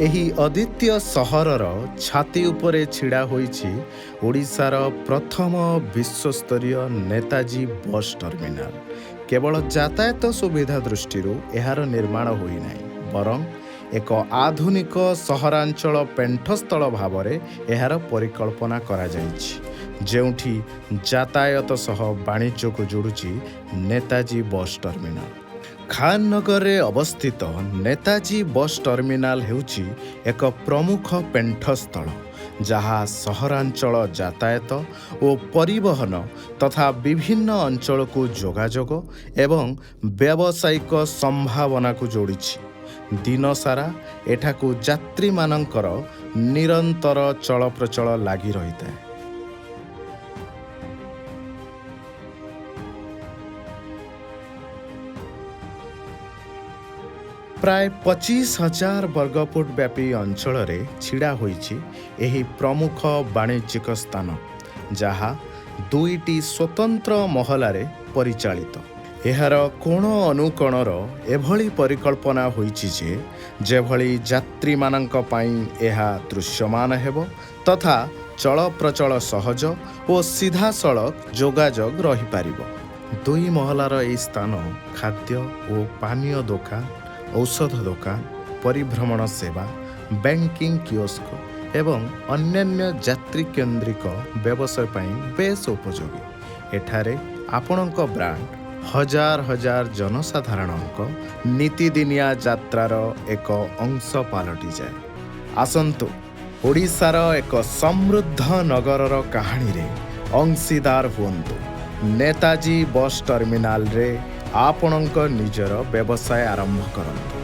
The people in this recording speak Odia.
ଏହି ଅଦ୍ୱିତୀୟ ସହରର ଛାତି ଉପରେ ଛିଡ଼ା ହୋଇଛି ଓଡ଼ିଶାର ପ୍ରଥମ ବିଶ୍ୱସ୍ତରୀୟ ନେତାଜୀ ବସ୍ ଟର୍ମିନାଲ। କେବଳ ଯାତାୟାତ ସୁବିଧା ଦୃଷ୍ଟିରୁ ଏହାର ନିର୍ମାଣ ହୋଇନାହିଁ, ବରଂ ଏକ ଆଧୁନିକ ସହରାଞ୍ଚଳ ପେଣ୍ଠସ୍ଥଳ ଭାବରେ ଏହାର ପରିକଳ୍ପନା କରାଯାଇଛି, ଯେଉଁଠି ଯାତାୟାତ ସହ ବାଣିଜ୍ୟକୁ ଯୋଡ଼ୁଛି ନେତାଜୀ ବସ୍ ଟର୍ମିନାଲ। ଖାନନଗରରେ ଅବସ୍ଥିତ ନେତାଜୀ ବସ୍ ଟର୍ମିନାଲ ହେଉଛି ଏକ ପ୍ରମୁଖ ପେଣ୍ଠସ୍ଥଳ, ଯାହା ସହରାଞ୍ଚଳ ଯାତାୟାତ ଓ ପରିବହନ ତଥା ବିଭିନ୍ନ ଅଞ୍ଚଳକୁ ଯୋଗାଯୋଗ ଏବଂ ବ୍ୟାବସାୟିକ ସମ୍ଭାବନାକୁ ଯୋଡ଼ିଛି। ଦିନସାରା ଏଠାକୁ ଯାତ୍ରୀମାନଙ୍କର ନିରନ୍ତର ଚଳପ୍ରଚଳ ଲାଗି ରହିଥାଏ। ପ୍ରାୟ 25,000 ବର୍ଗଫୁଟ ବ୍ୟାପୀ ଅଞ୍ଚଳରେ ଛିଡ଼ା ହୋଇଛି ଏହି ପ୍ରମୁଖ ବାଣିଜ୍ୟିକ ସ୍ଥାନ, ଯାହା 2ଟି ସ୍ୱତନ୍ତ୍ର ମହଲାରେ ପରିଚାଳିତ। ଏହାର କୋଣ ଅନୁକୋଣର ଏଭଳି ପରିକଳ୍ପନା ହୋଇଛି ଯେ ଯେଭଳି ଯାତ୍ରୀମାନଙ୍କ ପାଇଁ ଏହା ଦୃଶ୍ୟମାନ ହେବ ତଥା ଚଳପ୍ରଚଳ ସହଜ ଓ ସିଧାସଳଖ ଯୋଗାଯୋଗ ରହିପାରିବ। 2 ମହଲାର ଏହି ସ୍ଥାନ ଖାଦ୍ୟ ଓ ପାନୀୟ ଦୋକାନ, ଔଷଧ ଦୋକାନ, ପରିଭ୍ରମଣ ସେବା, ବ୍ୟାଙ୍କିଂ କିଓସ୍କ ଏବଂ ଅନ୍ୟାନ୍ୟ ଯାତ୍ରୀ କେନ୍ଦ୍ରିକ ବ୍ୟବସାୟ ପାଇଁ ବେଶ ଉପଯୋଗୀ। ଏଠାରେ ଆପଣଙ୍କ ବ୍ରାଣ୍ଡ ହଜାର ହଜାର ଜନସାଧାରଣଙ୍କ ନୀତିଦିନିଆ ଯାତ୍ରାର ଏକ ଅଂଶ ପାଲଟିଯାଏ। ଆସନ୍ତୁ, ଓଡ଼ିଶାର ଏକ ସମୃଦ୍ଧ ନଗରର କାହାଣୀରେ ଅଂଶୀଦାର ହୁଅନ୍ତୁ। ନେତାଜୀ ବସ୍ ଟର୍ମିନାଲରେ ଆପଣଙ୍କ ନିଜର ବ୍ୟବସାୟ ଆରମ୍ଭ କରନ୍ତୁ।